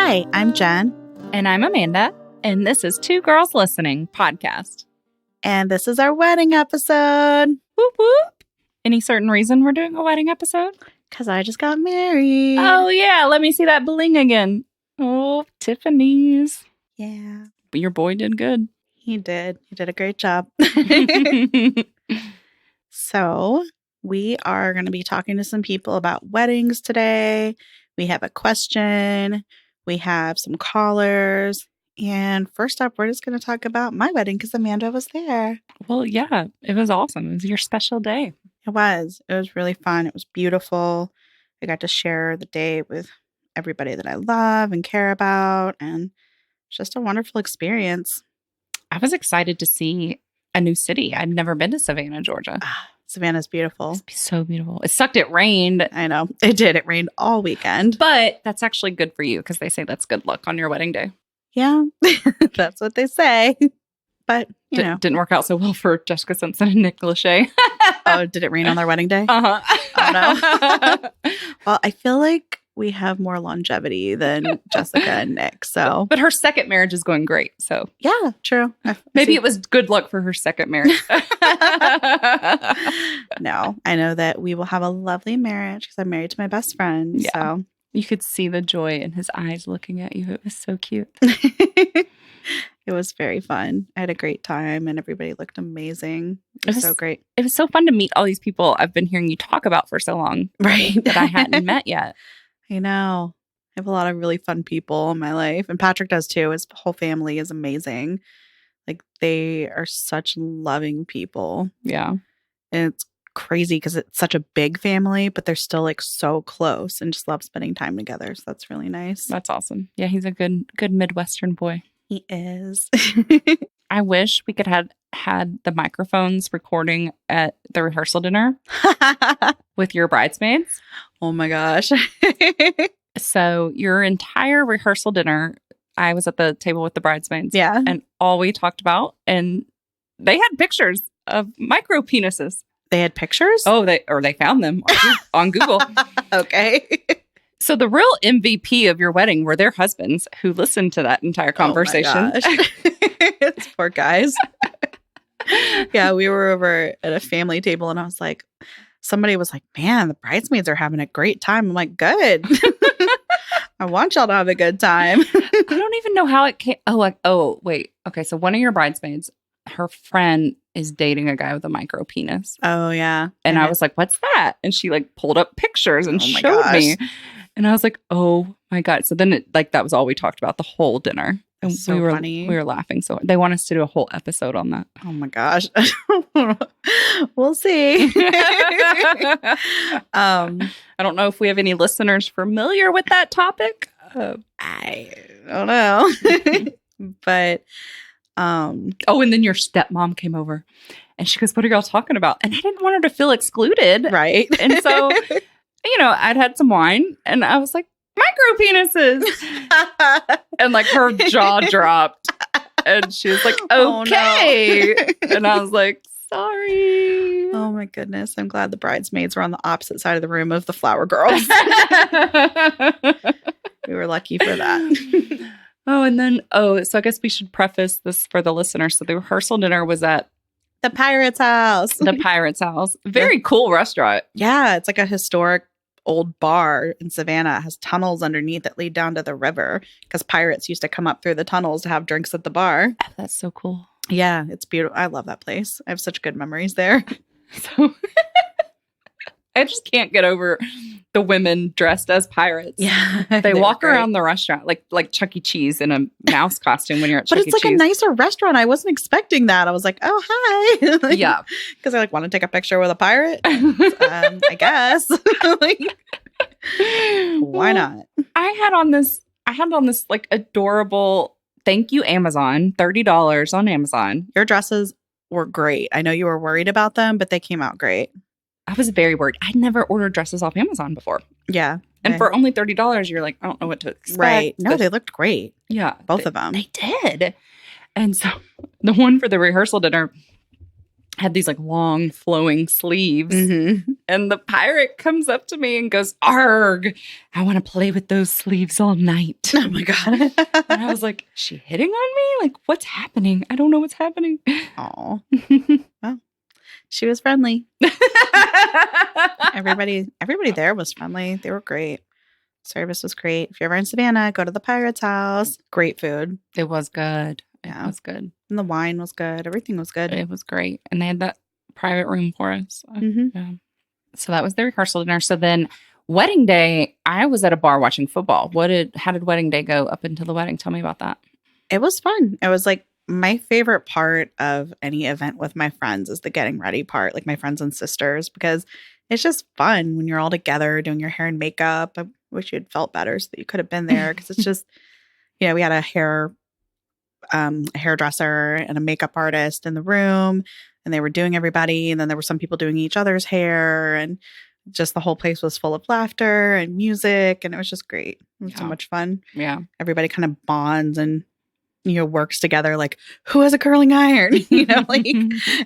Hi, I'm Jen. And I'm Amanda. And this is Two Girls Listening podcast. And this is our wedding episode. Whoop whoop. Any certain reason we're doing a wedding episode? Because I just got married. Oh, yeah. Let me see that bling again. Oh, Tiffany's. Yeah. But your boy did good. He did. He did a great job. So, we are going to be talking to some people about weddings today. We have a question. We have some callers. And first up, we're just going to talk about my wedding because Amanda was there. Well, yeah, it was awesome. It was your special day. It was. It was really fun. It was beautiful. I got to share the day with everybody that I love and care about. And it's just a wonderful experience. I was excited to see a new city. I'd never been to Savannah, Georgia. Savannah's beautiful. It's so beautiful. It sucked. It rained. I know. It did. It rained all weekend. But that's actually good for you because they say that's good luck on your wedding day. Yeah, that's what they say. But, you know. Didn't work out so well for Jessica Simpson and Nick Lachey. Oh, did it rain on their wedding day? Uh-huh. Oh, no. Well, I feel like we have more longevity than Jessica and Nick, so. But her second marriage is going great, so. Yeah, true. Maybe it was good luck for her second marriage. No, I know that we will have a lovely marriage because I'm married to my best friend, yeah. So. You could see the joy in his eyes looking at you. It was so cute. It was very fun. I had a great time and everybody looked amazing. It was so great. It was so fun to meet all these people I've been hearing you talk about for so long. Right. That I hadn't met yet. I know. I have a lot of really fun people in my life. And Patrick does too. His whole family is amazing. Like they are such loving people. Yeah. And it's crazy because it's such a big family, but they're still like so close and just love spending time together. So that's really nice. That's awesome. Yeah, he's a good Midwestern boy. He is. I wish we could have had the microphones recording at the rehearsal dinner with your bridesmaids. Oh my gosh. So your entire rehearsal dinner, I was at the table with the bridesmaids. Yeah. And all we talked about, and they had pictures of micro penises. They had pictures? Oh, they found them on Google. Okay. So the real MVP of your wedding were their husbands who listened to that entire conversation. Oh my gosh. It's poor guys. Yeah, we were over at a family table and I was like, somebody was like, man, the bridesmaids are having a great time. I'm like, good. I want y'all to have a good time. I don't even know how it came. Oh, wait. Okay, so one of your bridesmaids, her friend is dating a guy with a micro penis. Oh, yeah. And I was like, what's that? And she like pulled up pictures and showed me. And I was like, oh my God. So then that was all we talked about the whole dinner. And so funny. We were laughing. So they want us to do a whole episode on that. Oh my gosh. We'll see. I don't know if we have any listeners familiar with that topic. I don't know. But oh, and then your stepmom came over and she goes, what are y'all talking about? And I didn't want her to feel excluded. Right. And so, I'd had some wine and I was like, micro penises. And like her jaw dropped and she was like, okay. Oh, no. And I was like, sorry. Oh my goodness. I'm glad the bridesmaids were on the opposite side of the room of the flower girls. We were lucky for that. Oh, and then, so I guess we should preface this for the listeners. So the rehearsal dinner was at the Pirate's House. The Pirate's House. Very cool restaurant. Yeah, it's like a historic old bar in Savannah. It has tunnels underneath that lead down to the river because pirates used to come up through the tunnels to have drinks at the bar. Oh, that's so cool. Yeah, it's beautiful. I love that place. I have such good memories there. So I just can't get over the women dressed as pirates. Yeah. They walk around the restaurant like Chuck E. Cheese in a mouse costume when you're at Chuck E. Cheese. But it's like a nicer restaurant. I wasn't expecting that. I was like, oh, hi. Yeah. Because I want to take a picture with a pirate. I guess. Why not? I had on this like adorable, thank you, Amazon, $30 on Amazon. Your dresses were great. I know you were worried about them, but they came out great. I was very worried. I'd never ordered dresses off Amazon before. Yeah. And for only $30, you're like, I don't know what to expect. Right. No, they looked great. Yeah. Both of them. They did. And so the one for the rehearsal dinner, had these like long flowing sleeves. Mm-hmm. And the pirate comes up to me and goes, "Arg, I want to play with those sleeves all night." Oh my God. And I was like, "Is she hitting on me? Like, what's happening? I don't know what's happening." Oh, well, she was friendly. Everybody there was friendly. They were great. Service was great. If you're ever in Savannah, go to the Pirate's house. Great food. It was good. Yeah. It was good. And the wine was good. Everything was good. It was great. And they had that private room for us. Mm-hmm. Yeah. So that was the rehearsal dinner. So then wedding day, I was at a bar watching football. How did wedding day go up until the wedding? Tell me about that. It was fun. It was like my favorite part of any event with my friends is the getting ready part, like my friends and sisters, because it's just fun when you're all together doing your hair and makeup. I wish you'd felt better so that you could have been there because it's just, we had a hairdresser and a makeup artist in the room, and they were doing everybody. And then there were some people doing each other's hair, and just the whole place was full of laughter and music. And it was just great. It was so much fun. Yeah. Everybody kind of bonds and, works together. Like, who has a curling iron? Like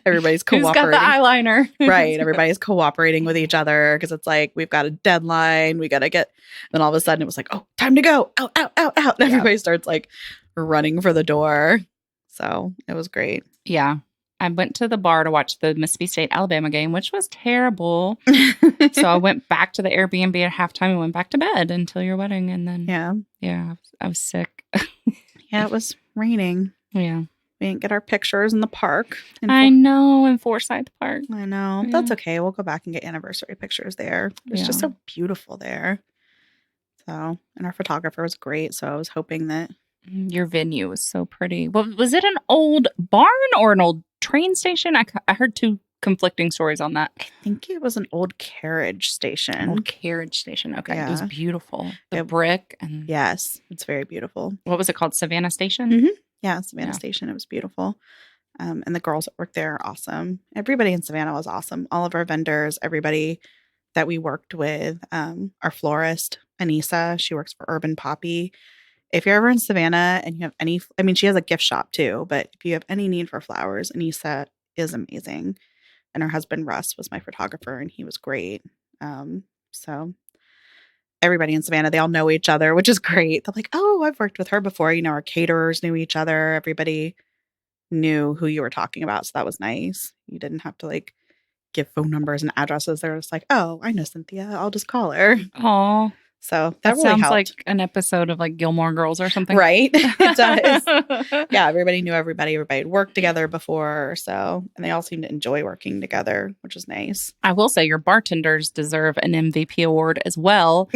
everybody's cooperating. Who's got the eyeliner? Right. Everybody's cooperating with each other because it's like, we've got a deadline. We got to get, then all of a sudden it was like, oh, time to go. Out, out, out, out. And everybody starts like running for the door. So it was great. Yeah. I went to the bar to watch the Mississippi State Alabama game, which was terrible. So I went back to the Airbnb at halftime and went back to bed until your wedding. And then, I was sick. Yeah, it was raining. Yeah. We didn't get our pictures in the park. I know, in Forsyth Park. I know. Yeah. That's okay. We'll go back and get anniversary pictures there. It's just so beautiful there. So, and our photographer was great. So I was hoping that. Your venue was so pretty. Well, was it an old barn or an old train station? I heard two conflicting stories on that. I think it was an old carriage station. An old carriage station. Okay. Yeah. It was beautiful. The brick. And yes, it's very beautiful. What was it called? Savannah Station? Mm-hmm. Yeah, Savannah Station. It was beautiful. And the girls that worked there are awesome. Everybody in Savannah was awesome. All of our vendors, everybody that we worked with, our florist, Anissa, she works for Urban Poppy. If you're ever in Savannah and you have any, she has a gift shop too, but if you have any need for flowers, Anissa is amazing. And her husband, Russ, was my photographer, and he was great. So everybody in Savannah, they all know each other, which is great. They're like, oh, I've worked with her before. Our caterers knew each other. Everybody knew who you were talking about. So that was nice. You didn't have to like give phone numbers and addresses. They're just like, oh, I know Cynthia. I'll just call her. Aw. So that really sounds helped. like an episode of like Gilmore Girls or something. Right. It does. Yeah. Everybody knew everybody. Everybody had worked together before. So, and they all seemed to enjoy working together, which is nice. I will say your bartenders deserve an MVP award as well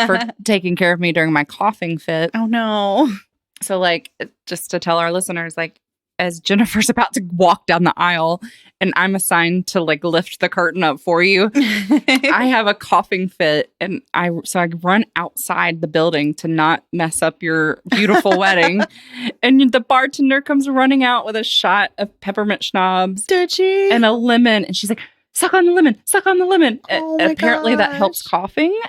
for taking care of me during my coughing fit. Oh, no. So like, just to tell our listeners, like, as Jennifer's about to walk down the aisle and I'm assigned to like lift the curtain up for you, I have a coughing fit and I run outside the building to not mess up your beautiful wedding. And the bartender comes running out with a shot of peppermint schnapps. Did she? And a lemon. And she's like, suck on the lemon, suck on the lemon. Oh Apparently that helps coughing.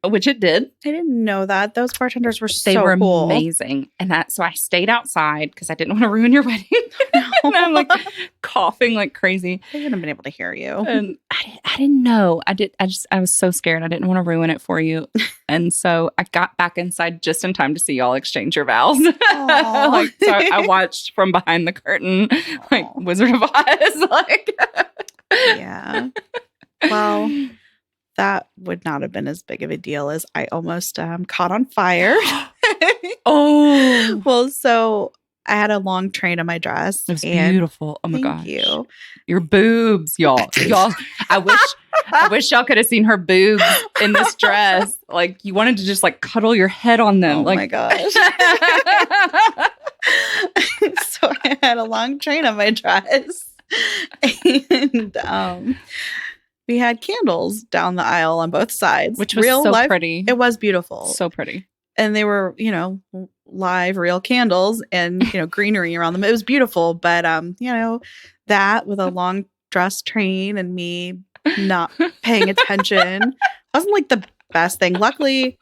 Which it did. I didn't know that. Those bartenders were They were cool. amazing. And so I stayed outside because I didn't want to ruin your wedding. And I'm like coughing like crazy. They wouldn't have been able to hear you. And I didn't know. I was so scared. I didn't want to ruin it for you. And so I got back inside just in time to see y'all exchange your vows. So I watched from behind the curtain, like Wizard of Oz. Yeah. Well, that would not have been as big of a deal as I almost caught on fire. Oh. Well, so I had a long train on my dress. It was beautiful. Oh my gosh. Thank you. Your boobs, y'all. I wish y'all could have seen her boobs in this dress. Like you wanted to just like cuddle your head on them. Oh like, my gosh. So I had a long train on my dress. And we had candles down the aisle on both sides. Which was so pretty. It was beautiful. So pretty. And they were, live real candles and, greenery around them. It was beautiful. But, that with a long dress train and me not paying attention wasn't like the best thing. Luckily,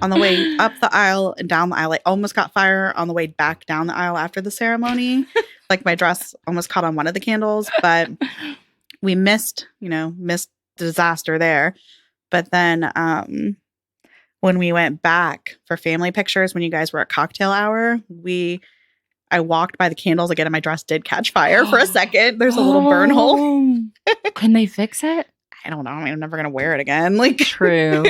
on the way up the aisle and down the aisle. I almost caught fire on the way back down the aisle after the ceremony. Like my dress almost caught on one of the candles, but we missed disaster there. But then when we went back for family pictures, when you guys were at cocktail hour, I walked by the candles again and my dress did catch fire for a second. There's a little burn hole. Can they fix it? I don't know. I mean, I'm never going to wear it again. Like, true.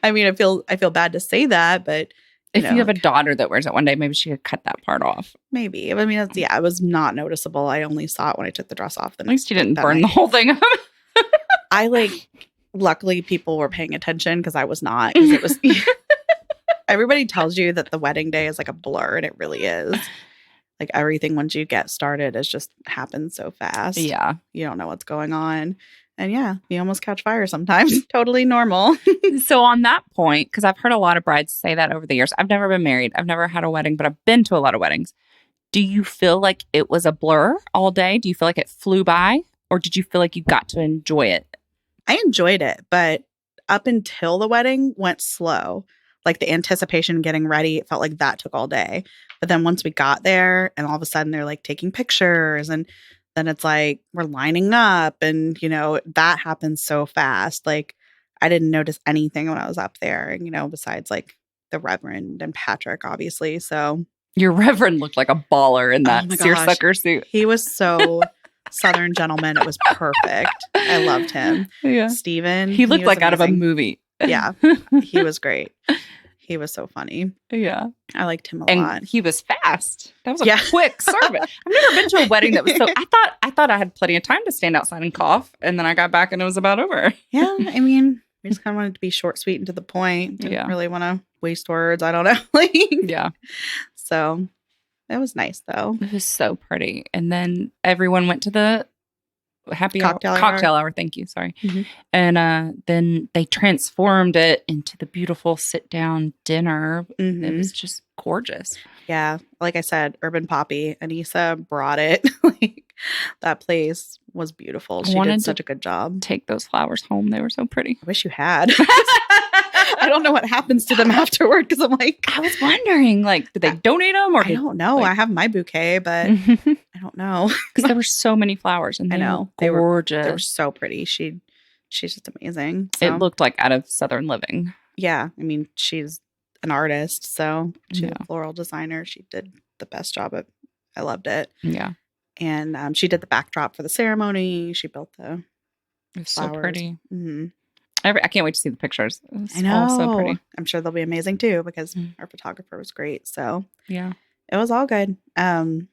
I mean, I feel bad to say that, but if you have a daughter that wears it one day, maybe she could cut that part off. Maybe. I mean, it was not noticeable. I only saw it when I took the dress off. At least you didn't burn the whole thing up. Luckily, people were paying attention because I was not. Because it was. Everybody tells you that the wedding day is like a blur, and it really is. Like everything once you get started, it just happens so fast. Yeah, you don't know what's going on, and yeah, you almost catch fire sometimes. Totally normal. So on that point, because I've heard a lot of brides say that over the years. I've never been married. I've never had a wedding, but I've been to a lot of weddings. Do you feel like it was a blur all day? Do you feel like it flew by, or did you feel like you got to enjoy it? I enjoyed it, but up until the wedding went slow. Like the anticipation, getting ready, it felt like that took all day. But then once we got there and all of a sudden they're like taking pictures and then it's like we're lining up and, that happens so fast. Like I didn't notice anything when I was up there, and, besides like the Reverend and Patrick, obviously. So your Reverend looked like a baller in that seersucker suit. He was so Southern gentleman. It was perfect. I loved him. Yeah. Steven. He looked like amazing. Out of a movie. Yeah. He was great. He was so funny. Yeah. I liked him a lot. He was fast. That was a quick service. I've never been to a wedding that was so... I thought I had plenty of time to stand outside and cough, and then I got back and it was about over. Yeah. I mean, we just kind of wanted to be short, sweet, and to the point. Didn't really want to waste words. I don't know. Yeah. So it was nice, though. It was so pretty. And then everyone went to the cocktail hour. Thank you. Sorry. Mm-hmm. And then they transformed it into the beautiful sit down dinner. Mm-hmm. It was just gorgeous. Yeah. Like I said, Urban Poppy, Anissa brought it. That place was beautiful. She did such a good job. Take those flowers home. They were so pretty. I wish you had. I don't know what happens to them afterward because I'm like, I was wondering, like, did they donate them or? I don't know. I have my bouquet, but I don't know because there were so many flowers and they were gorgeous. They were so pretty. She's just amazing. So. It looked like out of Southern Living. Yeah, I mean, she's an artist, so she's a floral designer. She did the best job. I loved it. Yeah, and she did the backdrop for the ceremony. She built the. It was flowers. So pretty. Mm-hmm. I can't wait to see the pictures. I know. All so pretty. I'm sure they'll be amazing too because our photographer was great. So yeah, it was all good. And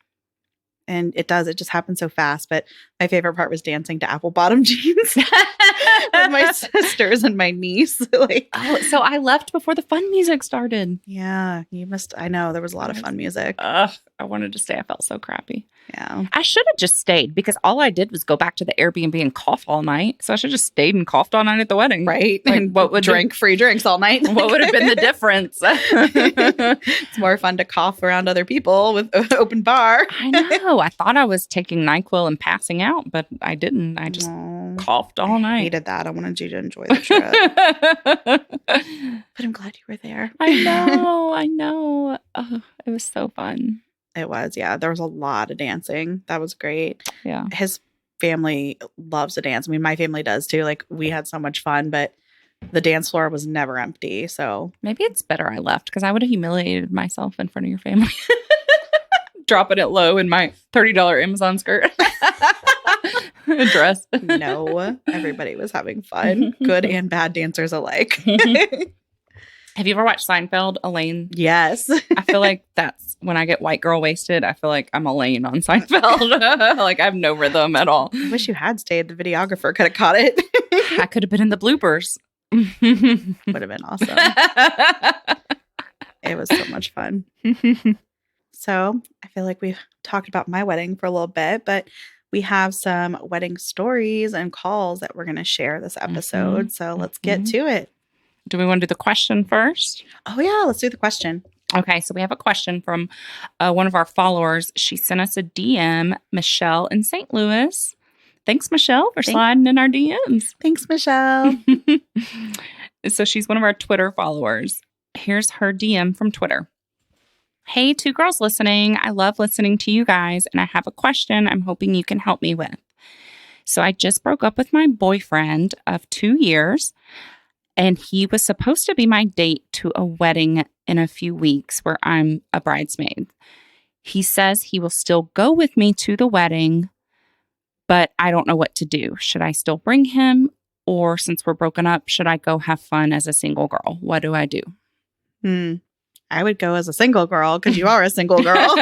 it just happened so fast. But my favorite part was dancing to apple bottom jeans with my sisters and my niece. So I left before the fun music started. Yeah, you must. I know there was a lot of fun music. I wanted to stay. I felt so crappy. Yeah, I should have just stayed because all I did was go back to the Airbnb and cough all night. So I should have just stayed and coughed all night at the wedding, right? And what would drink free drinks all night? What would have been the difference? It's more fun to cough around other people with an open bar. I know. I thought I was taking NyQuil and passing out, but I didn't. I just coughed all night. I hated that. I wanted you to enjoy the trip. But I'm glad you were there. I know. Oh, it was so fun. It was, yeah. There was a lot of dancing. That was great. Yeah. His family loves to dance. I mean, my family does too. Like, we had so much fun, but the dance floor was never empty. So maybe it's better I left because I would have humiliated myself in front of your family. Dropping it low in my $30 Amazon skirt. Dress. No, everybody was having fun. Good and bad dancers alike. Have you ever watched Seinfeld, Elaine? Yes. I feel like that's when I get white girl wasted. I feel like I'm Elaine on Seinfeld. Like I have no rhythm at all. I wish you had stayed. The videographer could have caught it. I could have been in the bloopers. Would have been awesome. It was so much fun. So I feel like we've talked about my wedding for a little bit, but we have some wedding stories and calls that we're going to share this episode. Mm-hmm. So let's get to it. Do we want to do the question first? Oh, yeah. Let's do the question. Okay. So we have a question from one of our followers. She sent us a DM, Michelle in St. Louis. Thanks, Michelle, for sliding in our DMs. Thanks, Michelle. So she's one of our Twitter followers. Here's her DM from Twitter. Hey, two girls listening. I love listening to you guys, and I have a question I'm hoping you can help me with. So I just broke up with my boyfriend of 2 years, and he was supposed to be my date to a wedding in a few weeks where I'm a bridesmaid. He says he will still go with me to the wedding, but I don't know what to do. Should I still bring him? Or since we're broken up, should I go have fun as a single girl? What do I do? I would go as a single girl because you are a single girl.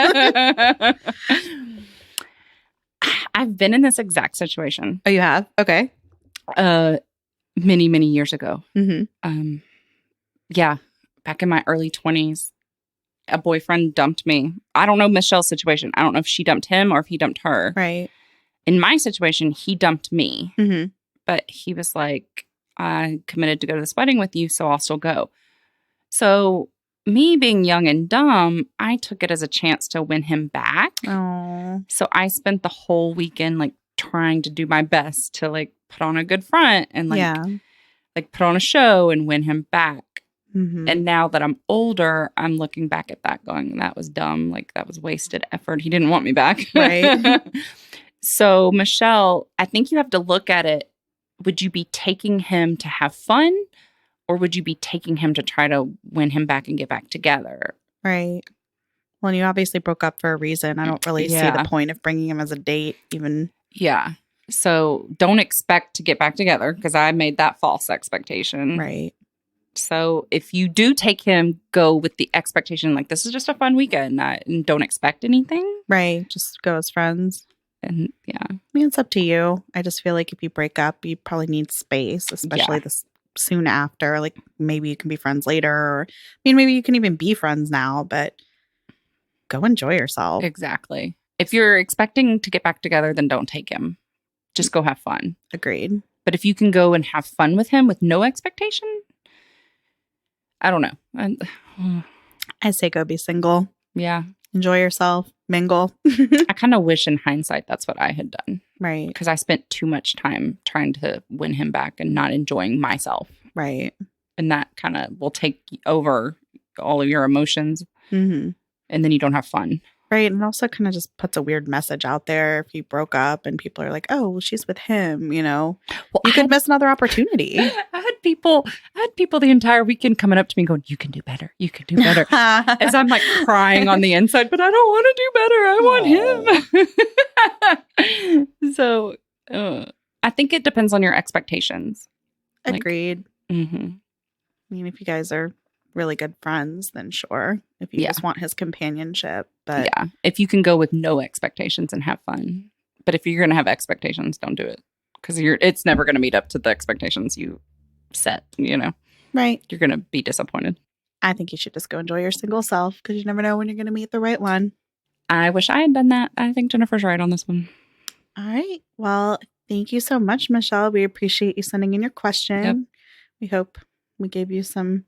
I've been in this exact situation. Oh, you have? Okay. Many, many years ago. Mm-hmm. Yeah. Back in my early 20s, a boyfriend dumped me. I don't know Michelle's situation. I don't know if she dumped him or if he dumped her. Right. In my situation, he dumped me. Mm-hmm. But he was like, I committed to go to this wedding with you, so I'll still go. So me being young and dumb, I took it as a chance to win him back. Oh. So I spent the whole weekend like trying to do my best to like put on a good front and like put on a show and win him back. Mm-hmm. And now that I'm older, I'm looking back at that going, that was dumb. Like that was wasted effort. He didn't want me back. Right. So Michelle, I think you have to look at it. Would you be taking him to have fun? Or would you be taking him to try to win him back and get back together? Right. Well, and you obviously broke up for a reason. I don't really see the point of bringing him as a date even. Yeah. So don't expect to get back together because I made that false expectation. Right. So if you do take him, go with the expectation like this is just a fun weekend and don't expect anything. Right. Just go as friends. And yeah. I mean, it's up to you. I just feel like if you break up, you probably need space, especially this soon after. Like maybe you can be friends later. Or, I mean, maybe you can even be friends now, but go enjoy yourself. Exactly. If you're expecting to get back together, then don't take him. Just go have fun. Agreed. But if you can go and have fun with him with no expectation, I don't know. I say go be single. Yeah. Enjoy yourself. Mingle. I kind of wish in hindsight that's what I had done. Right. Because I spent too much time trying to win him back and not enjoying myself. Right. And that kind of will take over all of your emotions. Mm-hmm. And then you don't have fun. Right. And also kind of just puts a weird message out there if you broke up and people are like, oh, well, she's with him, you know. Well, you could miss another opportunity. I had people the entire weekend coming up to me going, you can do better. You can do better. As I'm like crying on the inside, but I don't want to do better. I want him. So I think it depends on your expectations. Agreed. Like, mm-hmm. I mean, if you guys are really good friends, then sure. If you just want his companionship. But yeah, if you can go with no expectations and have fun. But if you're going to have expectations, don't do it. Because it's never going to meet up to the expectations you set, you know? Right. You're going to be disappointed. I think you should just go enjoy your single self because you never know when you're going to meet the right one. I wish I had done that. I think Jennifer's right on this one. All right. Well, thank you so much, Michelle. We appreciate you sending in your question. Yep. We hope we gave you some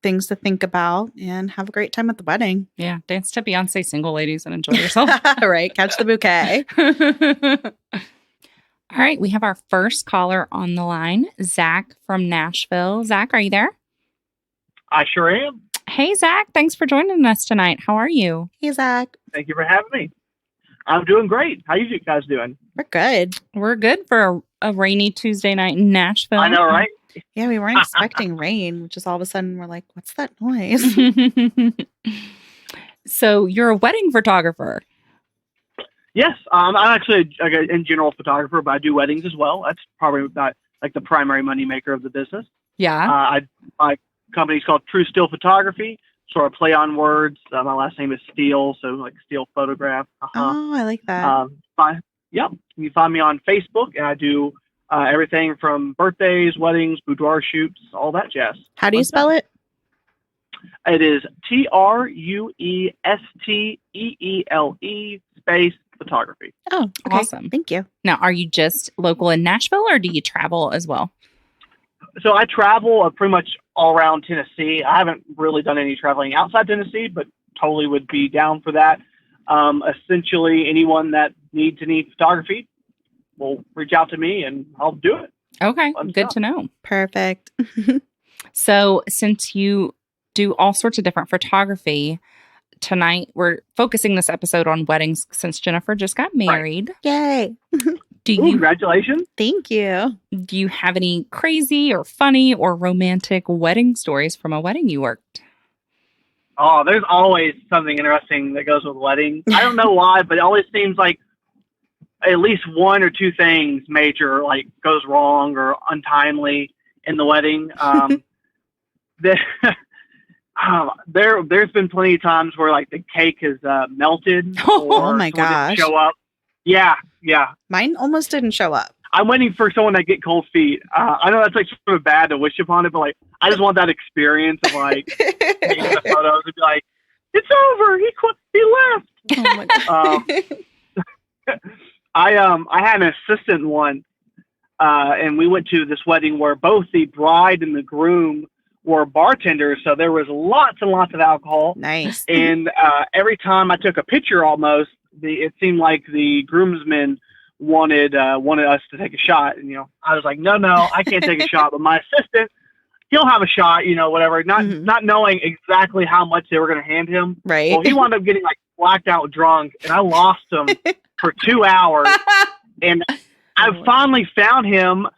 things to think about and have a great time at the wedding. Yeah. Dance to Beyonce, single ladies, and enjoy yourself. Right. Catch the bouquet. All right. We have our first caller on the line, Zach from Nashville. Zach, are you there? I sure am. Hey, Zach. Thanks for joining us tonight. How are you? Hey, Zach. Thank you for having me. I'm doing great. How you guys doing? We're good. We're good for a rainy Tuesday night in Nashville. I know, right? Yeah, we weren't expecting rain. Just all of a sudden we're like, what's that noise? So you're a wedding photographer. Yes. I'm actually in general photographer, but I do weddings as well. That's probably not like the primary moneymaker of the business. Yeah. My company's called TrueSteele Photography. Sort of play on words. My last name is Steele, so like Steele Photograph. Oh, I like that. Yep. You find me on Facebook, and I do everything from birthdays, weddings, boudoir shoots, all that jazz. How do you spell it? It is TrueSteele space photography. Oh, okay. Awesome. Thank you. Now, are you just local in Nashville or do you travel as well? So I travel pretty much all around Tennessee. I haven't really done any traveling outside Tennessee, but totally would be down for that. Essentially, anyone that needs any photography will reach out to me and I'll do it. Okay. Good to know. Perfect. So since you do all sorts of different photography, tonight we're focusing this episode on weddings since Jennifer just got married. Yay. Congratulations. Thank you. Do you have any crazy or funny or romantic wedding stories from a wedding you worked? Oh, there's always something interesting that goes with weddings. I don't know why, but it always seems like at least one or two things major like goes wrong or untimely in the wedding. There's been plenty of times where like the cake has melted. Oh my gosh! Show up. Yeah. Mine almost didn't show up. I'm waiting for someone to get cold feet. I know that's like sort of bad to wish upon it, but like I just want that experience of like taking the photos and be like, it's over. He left. Oh my God. I had an assistant once, and we went to this wedding where both the bride and the groom were bartenders, so there was lots and lots of alcohol. Nice. And every time I took a picture, almost it seemed like the groomsmen wanted us to take a shot, and I was like, no, I can't take a shot, but my assistant, he'll have a shot, whatever. Not knowing exactly how much they were going to hand him. Right. Well, he wound up getting like blacked out drunk, and I lost him for 2 hours, and I finally found him.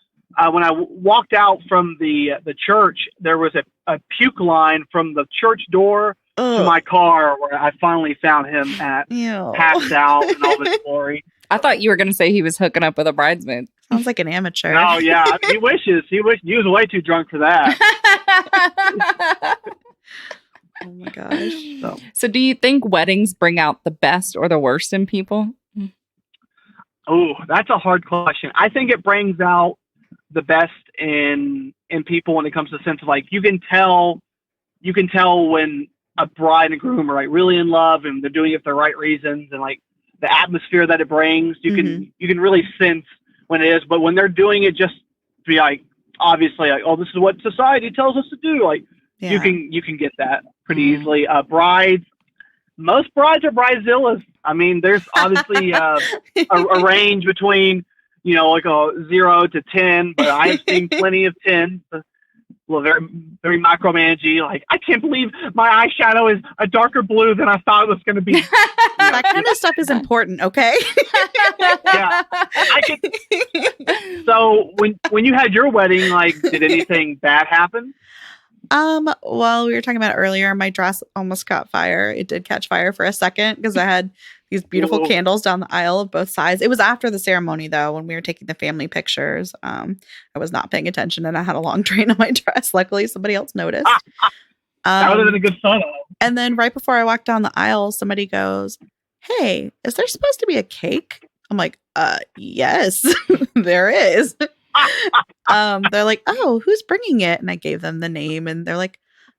When I walked out from the church, there was a puke line from the church door to my car where I finally found him passed out in all his glory. I thought you were going to say he was hooking up with a bridesmaid. Sounds like an amateur. Oh, yeah. He wishes. He was way too drunk for that. Oh, my gosh. So do you think weddings bring out the best or the worst in people? Oh, that's a hard question. I think it brings out the best in people when it comes to the sense of like you can tell when a bride and groom are like really in love and they're doing it for the right reasons, and like the atmosphere that it brings, you can really sense when it is. But when they're doing it just to be like obviously like, oh, this is what society tells us to do, like you can get that pretty easily. Most brides are bridezillas. I mean, there's obviously a range between like a 0 to 10, but I have seen plenty of 10. Well, very, very micromanaging. Like, I can't believe my eyeshadow is a darker blue than I thought it was going to be. That kind of stuff is important, okay? Yeah. So when you had your wedding, like, did anything bad happen? Well, we were talking about it earlier. My dress almost caught fire. It did catch fire for a second because I had these beautiful candles down the aisle of both sides. It was after the ceremony, though, when we were taking the family pictures. I was not paying attention and I had a long train on my dress. Luckily, somebody else noticed. That would have been a good photo. And then right before I walked down the aisle, somebody goes, "Hey, is there supposed to be a cake?" I'm like, yes, there is. They're like, "Oh, who's bringing it?" And I gave them the name and they're like,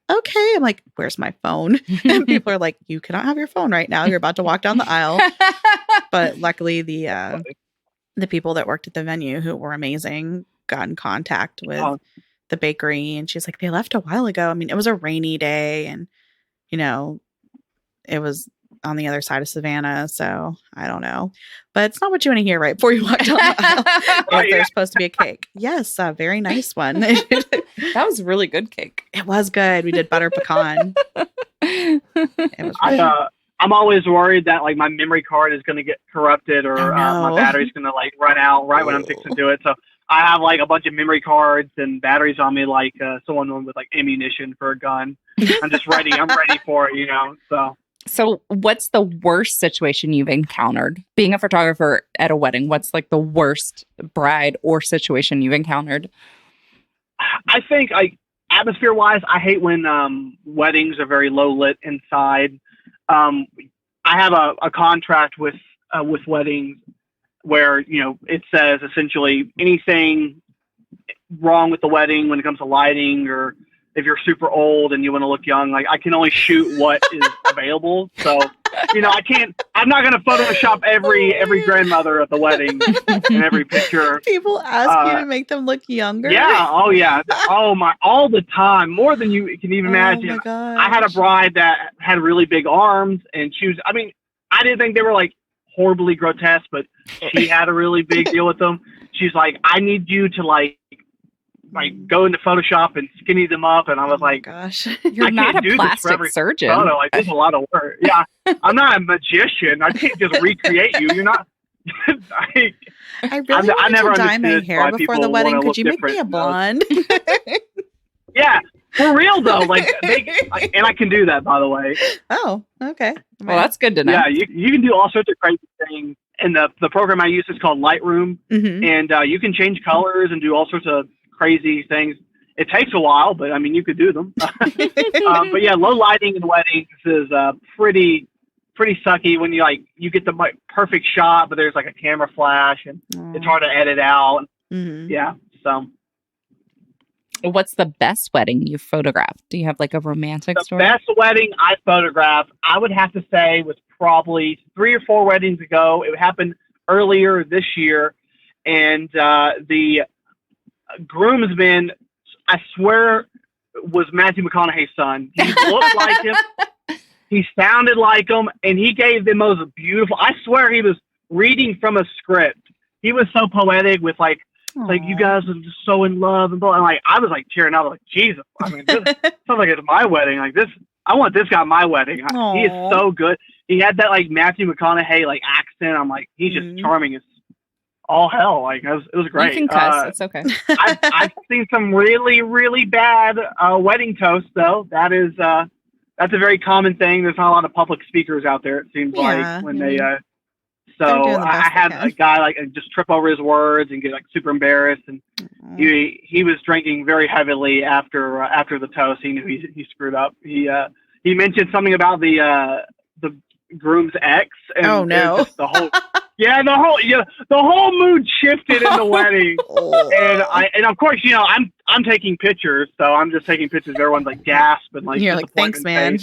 "Okay." I'm like, "Where's my phone?" And people are like, "You cannot have your phone right now. You're about to walk down the aisle." But luckily the people that worked at the venue, who were amazing, got in contact with the bakery, and she's like, "They left a while ago." I mean, it was a rainy day and it was on the other side of Savannah, so I don't know. But it's not what you want to hear right before you walk down the aisle. There's supposed to be a cake. Yes, a very nice one. That was really good cake. It was good. We did butter pecan. It was really I'm always worried that like my memory card is going to get corrupted or my battery's going to like run out right when I'm fixing to do it. So I have like a bunch of memory cards and batteries on me, like someone with like ammunition for a gun. I'm just ready. I'm ready for it, So what's the worst situation you've encountered being a photographer at a wedding? What's like the worst bride or situation you've encountered? I think like atmosphere wise, I hate when weddings are very low lit inside. I have a contract with weddings where, it says essentially anything wrong with the wedding when it comes to lighting, or if you're super old and you want to look young, like I can only shoot what is available. So, I'm not going to Photoshop every grandmother at the wedding in every picture. People ask you to make them look younger. Yeah. Oh yeah. Oh my, all the time, more than you can even imagine. Oh my gosh. I had a bride that had really big arms, and I didn't think they were like horribly grotesque, but she had a really big deal with them. She's like, "I need you to like like go into Photoshop and skinny them up, and I was like, gosh, You're not a plastic surgeon. Photo. Like, there's a lot of work. Yeah, I'm not a magician. I can't just recreate you. You're not. I really wanted to dye my hair before the wedding. Could you make me a blonde? Yeah, for real though. And I can do that, by the way. Oh, okay. Well, that's good to know. Yeah, you can do all sorts of crazy things. And the program I use is called Lightroom, and you can change colors and do all sorts of crazy things. It takes a while, but I mean, you could do them. But yeah, low lighting in weddings is pretty sucky when you get the perfect shot, but there's like a camera flash and it's hard to edit out. Yeah, so. What's the best wedding you've photographed? Do you have like a romantic story? The best wedding I photographed, I would have to say, was probably 3 or 4 weddings ago. It happened earlier this year, and the groomsman, I swear, was Matthew McConaughey's son. He looked like him. He sounded like him, and he gave the most beautiful. I swear he was reading from a script. He was so poetic with like you guys are just so in love and like I was like tearing up. Like, Jesus, I mean, this sounds like it's my wedding. Like this, I want this guy at my wedding. He is so good. He had that like Matthew McConaughey like accent. I'm like, he's just charming as all hell. Like it was great. You can cuss. It's okay. I've seen some really, really bad wedding toasts though. That's a very common thing. There's not a lot of public speakers out there. It seems like when they. So I had a guy like just trip over his words and get like super embarrassed, and he was drinking very heavily after the toast. He knew he screwed up. He mentioned something about the groom's ex. And oh no! The whole mood shifted in the wedding, and of course I'm taking pictures, so I'm just taking pictures. Everyone's like gasp and like you're like thanks, man.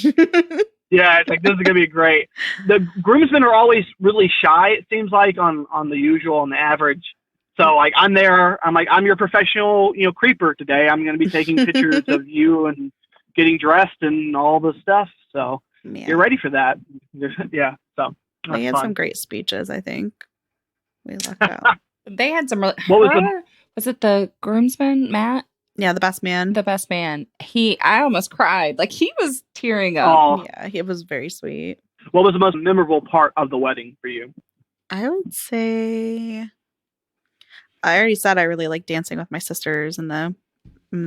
Yeah, it's like this is gonna be great. The groomsmen are always really shy. It seems like on the usual, on the average. So like I'm there. I'm like I'm your professional, creeper today. I'm gonna be taking pictures of you and getting dressed and all the stuff. So you're ready for that. Yeah. So they had some great speeches. I think we lucked out. They had some. What was it? The groomsman, Matt? Yeah, the best man. The best man. I almost cried. Like he was tearing up. Oh. Yeah, he was very sweet. What was the most memorable part of the wedding for you? I would say I already said I really like dancing with my sisters and the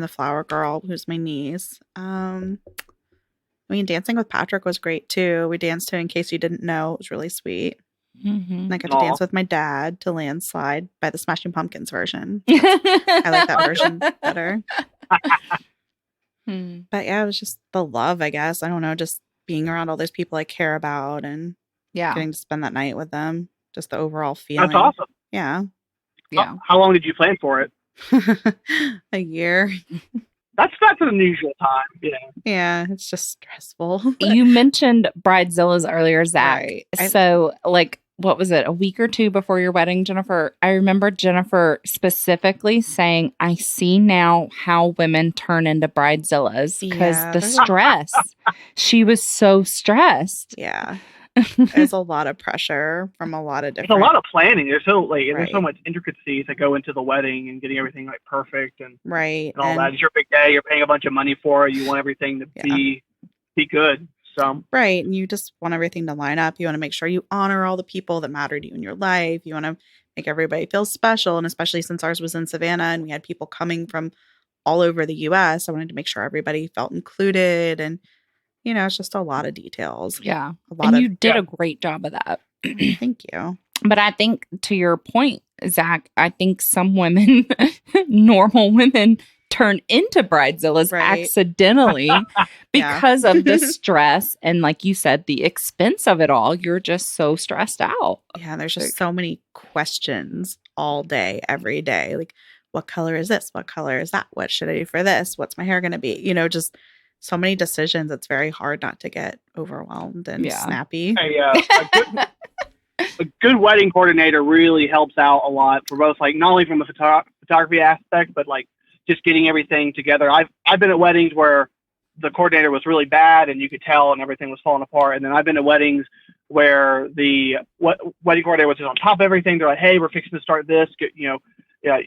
flower girl, who's my niece. I mean, dancing with Patrick was great too. We danced to In Case You Didn't Know. It was really sweet. And I got to dance with my dad to Landslide by the Smashing Pumpkins version. I like that version better. But yeah, it was just the love, I guess. I don't know, just being around all those people I care about and getting to spend that night with them. Just the overall feeling. That's awesome. Yeah. Yeah. How long did you plan for it? A year. That's an unusual time. Yeah. Yeah, it's just stressful. You mentioned Bridezillas earlier, Zach. Right. So, like, what was it, a week or 2 before your wedding, Jennifer? I remember Jennifer specifically saying, I see now how women turn into bridezillas because the stress. She was so stressed. Yeah. There's a lot of pressure from a lot of different. It's a lot of planning. There's so much intricacies that go into the wedding and getting everything like perfect and and all that. It's your big day. You're paying a bunch of money for it. You want everything to be good. So right, and you just want everything to line up. You want to make sure you honor all the people that matter to you in your life. You want to make everybody feel special, and especially since ours was in Savannah and we had people coming from all over the U.S., I wanted to make sure everybody felt included and. It's just a lot of details. Yeah. You did a great job of that. Thank you. But I think to your point, Zach, I think some women, normal women, turn into bridezillas accidentally because of the stress. And like you said, the expense of it all. You're just so stressed out. Yeah. There's just so many questions all day, every day. Like, what color is this? What color is that? What should I do for this? What's my hair going to be? Just so many decisions. It's very hard not to get overwhelmed and snappy. A good wedding coordinator really helps out a lot for both, like not only from a photography aspect, but like just getting everything together. I've been at weddings where the coordinator was really bad and you could tell and everything was falling apart. And then I've been at weddings where the wedding coordinator was just on top of everything. They're like, hey, we're fixing to start this.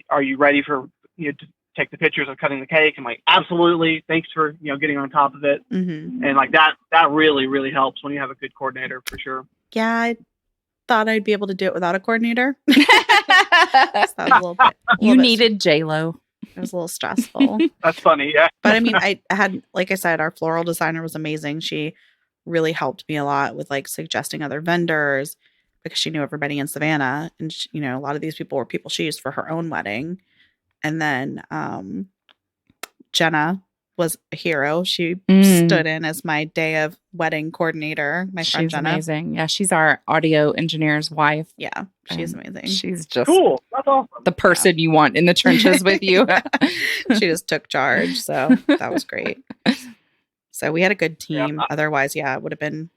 Are you ready for take the pictures of cutting the cake? I'm like, absolutely. Thanks for, getting on top of it. Mm-hmm. And like that really, really helps when you have a good coordinator for sure. Yeah, I thought I'd be able to do it without a coordinator. That was a little bit. You needed J-Lo. It was a little stressful. That's funny, yeah. But I mean, I had, like I said, our floral designer was amazing. She really helped me a lot with like suggesting other vendors because she knew everybody in Savannah. And, she, a lot of these people were people she used for her own wedding. And then Jenna was a hero. She stood in as my day of wedding coordinator. My friend She's Jenna. Amazing. Yeah, she's our audio engineer's wife. Yeah, she's amazing. She's just cool. That's awesome. The person you want in the trenches with you. She just took charge. So that was great. So we had a good team. Yeah. Otherwise, it would have been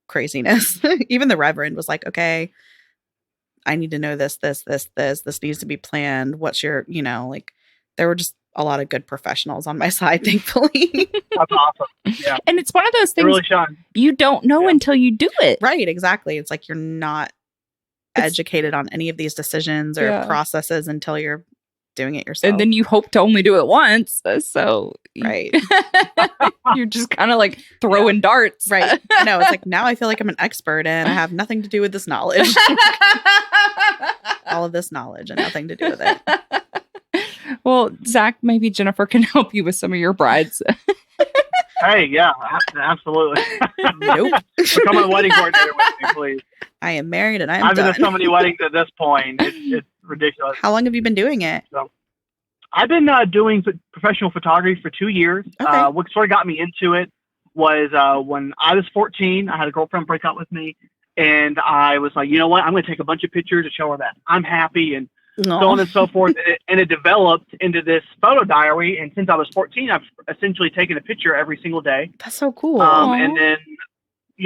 craziness. Even the Reverend was like, okay, I need to know this needs to be planned. What's your, like there were just a lot of good professionals on my side, thankfully. That's awesome. Yeah. And it's one of those things really shine. You don't know until you do it. Right, exactly. It's like you're not educated on any of these decisions or processes until you're doing it yourself. And then you hope to only do it once. So right. You're just kind of like throwing darts. Right. No, it's like now I feel like I'm an expert and I have nothing to do with this knowledge. All of this knowledge and nothing to do with it. Well, Zach, maybe Jennifer can help you with some of your brides. Hey, yeah, absolutely. Nope. Become a wedding coordinator with me, please. I am married and I've been to so many weddings at this point. It's ridiculous. How long have you been doing it? So, I've been doing professional photography for 2 years. Okay. What sort of got me into it was when I was 14, I had a girlfriend break up with me. And I was like, you know what? I'm going to take a bunch of pictures to show her that I'm happy and so on and so forth. And it developed into this photo diary. And since I was 14, I've essentially taken a picture every single day. That's so cool. And then,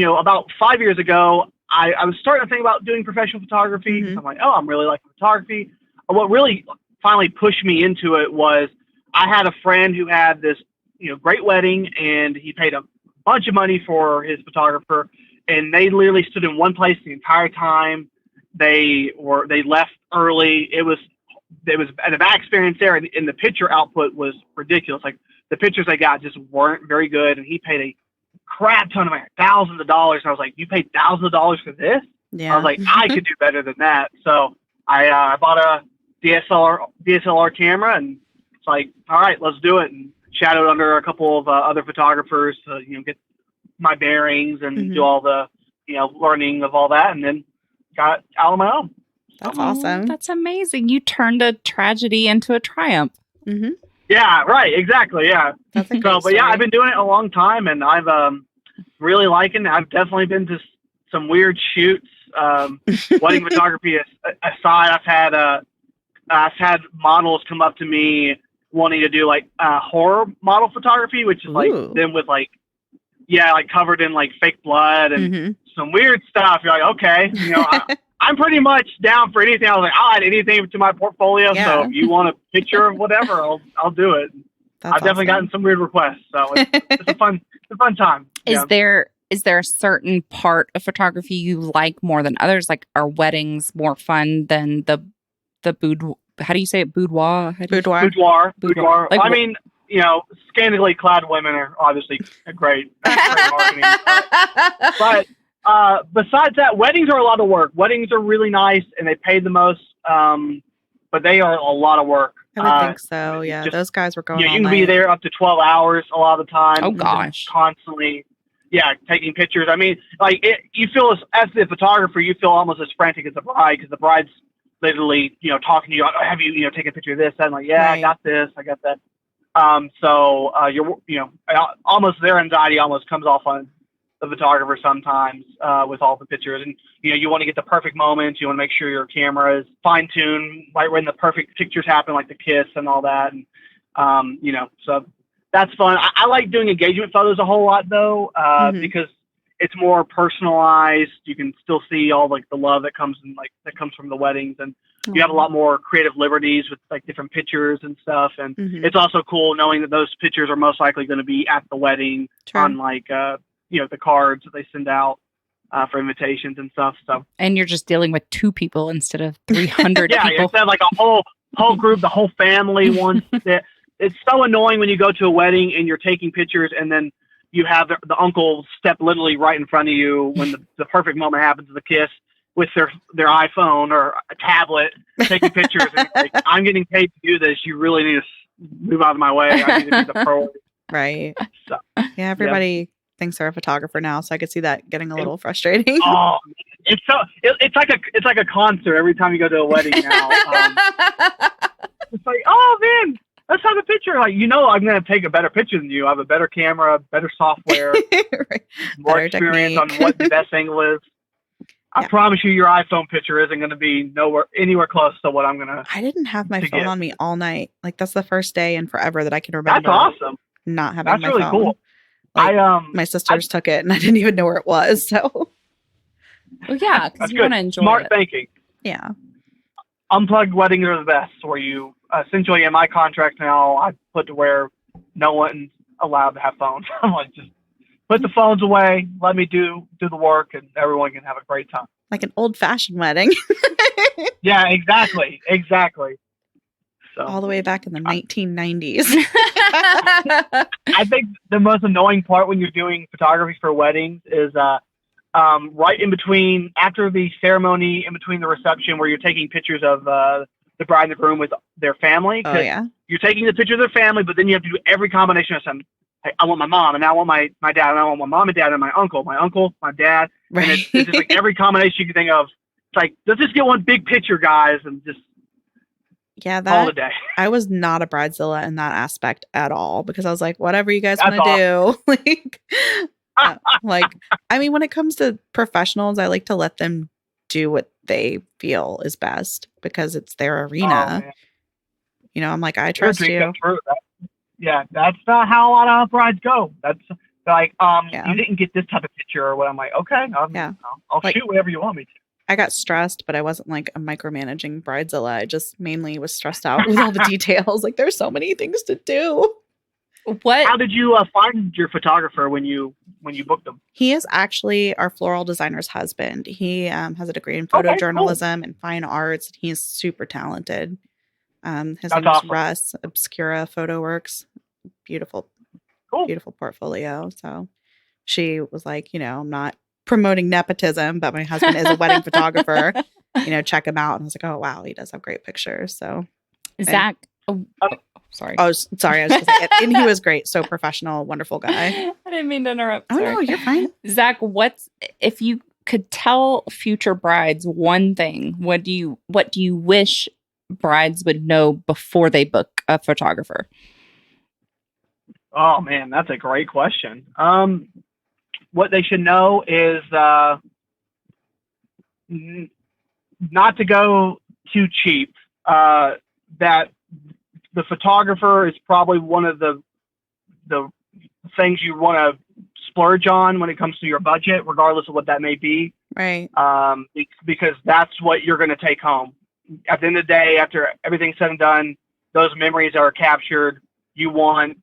about 5 years ago, I was starting to think about doing professional photography. Mm-hmm. I'm like, I'm really liking photography. What really finally pushed me into it was I had a friend who had this, great wedding, and he paid a bunch of money for his photographer. And they literally stood in one place the entire time. They left early. It was a bad experience there, and the picture output was ridiculous. Like the pictures they got just weren't very good, and he paid a crap ton of money, thousands of dollars. And I was like, "You paid thousands of dollars for this?" Yeah. I was like, "I could do better than that." So I bought a DSLR camera, and it's like, "All right, let's do it." And shadowed under a couple of other photographers to get my bearings and do all the learning of all that, and then got out on my own. That's awesome. That's amazing. You turned a tragedy into a triumph. Mm-hmm. Yeah, right. Exactly. Yeah. That's a great but story. I've been doing it a long time, and I've really liking it. I've definitely been to some weird shoots. Wedding photography aside, I've had models come up to me wanting to do like horror model photography, which is like them with like covered in like fake blood and some weird stuff. You're like, okay, I'm pretty much down for anything. I was like, I'll add anything to my portfolio. Yeah. So if you want a picture of whatever, I'll do it. I've definitely gotten some weird requests. So it's a fun time. Is there a certain part of photography you like more than others? Like, are weddings more fun than the boudoir? How do you say it? Boudoir? Boudoir. Like, I mean, scantily clad women are obviously great. Great marketing. But besides that, weddings are a lot of work. Weddings are really nice and they pay the most, but they are a lot of work. I would think so. Yeah, those guys were going. You can be there up to 12 hours a lot of the time. Oh gosh, constantly. Yeah, taking pictures. I mean, like you feel as the photographer, you feel almost as frantic as the bride because the bride's literally, talking to you. Oh, have you, taken a picture of this? And I'm like, yeah, right. I got this. I got that. So you're, almost their anxiety almost comes off on the photographer sometimes with all the pictures. And, you want to get the perfect moments. You want to make sure your camera is fine-tuned right when the perfect pictures happen, like the kiss and all that. And, so that's fun. I like doing engagement photos a whole lot, though, because it's more personalized. You can still see all like the love that comes from the weddings, and you have a lot more creative liberties with like different pictures and stuff. And it's also cool knowing that those pictures are most likely going to be at the wedding on like, the cards that they send out for invitations and stuff. So, and you're just dealing with 2 people instead of 300 yeah, people. instead of like a whole group, the whole family wants it. It's so annoying when you go to a wedding and you're taking pictures and then you have the uncle step literally right in front of you when the perfect moment happens, the kiss, with their iPhone or a tablet taking pictures. And like, I'm getting paid to do this. You really need to move out of my way. I need to be the pro. Right. So, yeah, everybody thinks they're a photographer now, so I could see that getting a little frustrating. Oh, it's like a concert every time you go to a wedding now. It's like, oh man, let's have a picture. Like, I'm going to take a better picture than you. I have a better camera, better software, right. more Better experience technique. on what the best angle is. I promise you, your iPhone picture isn't going to be anywhere close to what I'm going to. I didn't have my phone on me all night. Like, that's the first day in forever that I can remember. That's awesome. Not having That's my really phone. cool. Like, my sisters took it, and I didn't even know where it was. So, well, yeah, because you want to enjoy smart it. thinking. Yeah, unplugged weddings are the best. Where you essentially in my contract now, I put to where no one's allowed to have phones. I'm like, just put the phones away. Let me do the work, and everyone can have a great time. Like an old-fashioned wedding. Yeah, exactly. So, all the way back in the 1990s. I think the most annoying part when you're doing photography for weddings is right in between, after the ceremony, in between the reception, where you're taking pictures of the bride and the groom with their family. Oh, yeah. You're taking the picture of their family, but then you have to do every combination of something. Hey, I want my mom, and I want my dad, and I want my mom and dad, and my uncle, my dad. Right. And it's just like every combination you can think of. It's like, let's just get one big picture, guys, and just all the day. I was not a bridezilla in that aspect at all, because I was like, whatever you guys want to do. Like, I mean, when it comes to professionals, I like to let them do what they feel is best, because it's their arena. Oh, I'm like, I trust you. Yeah, that's how a lot of brides go. That's like, you didn't get this type of picture or what. I'm like, okay, I'll shoot whatever you want me to. I got stressed, but I wasn't like a micromanaging bridezilla. I just mainly was stressed out with all the details. Like, there's so many things to do. How did you find your photographer when you booked them? He is actually our floral designer's husband. He has a degree in photojournalism and fine arts. He's super talented. His name is Russ, Obscura Photo Works. Beautiful portfolio. So she was like, I'm not promoting nepotism, but my husband is a wedding photographer. Check him out. And I was like, oh wow, he does have great pictures. So Zach. Sorry. Oh, sorry. I was just saying, and he was great. So professional, wonderful guy. I didn't mean to interrupt. Sorry. Oh no, you're fine. Zach, if you could tell future brides one thing, what do you wish brides would know before they book a photographer? Oh man, that's a great question. What they should know is not to go too cheap. That the photographer is probably one of the things you want to splurge on when it comes to your budget, regardless of what that may be. Right. Because that's what you're going to take home. At the end of the day, after everything's said and done, those memories are captured. You want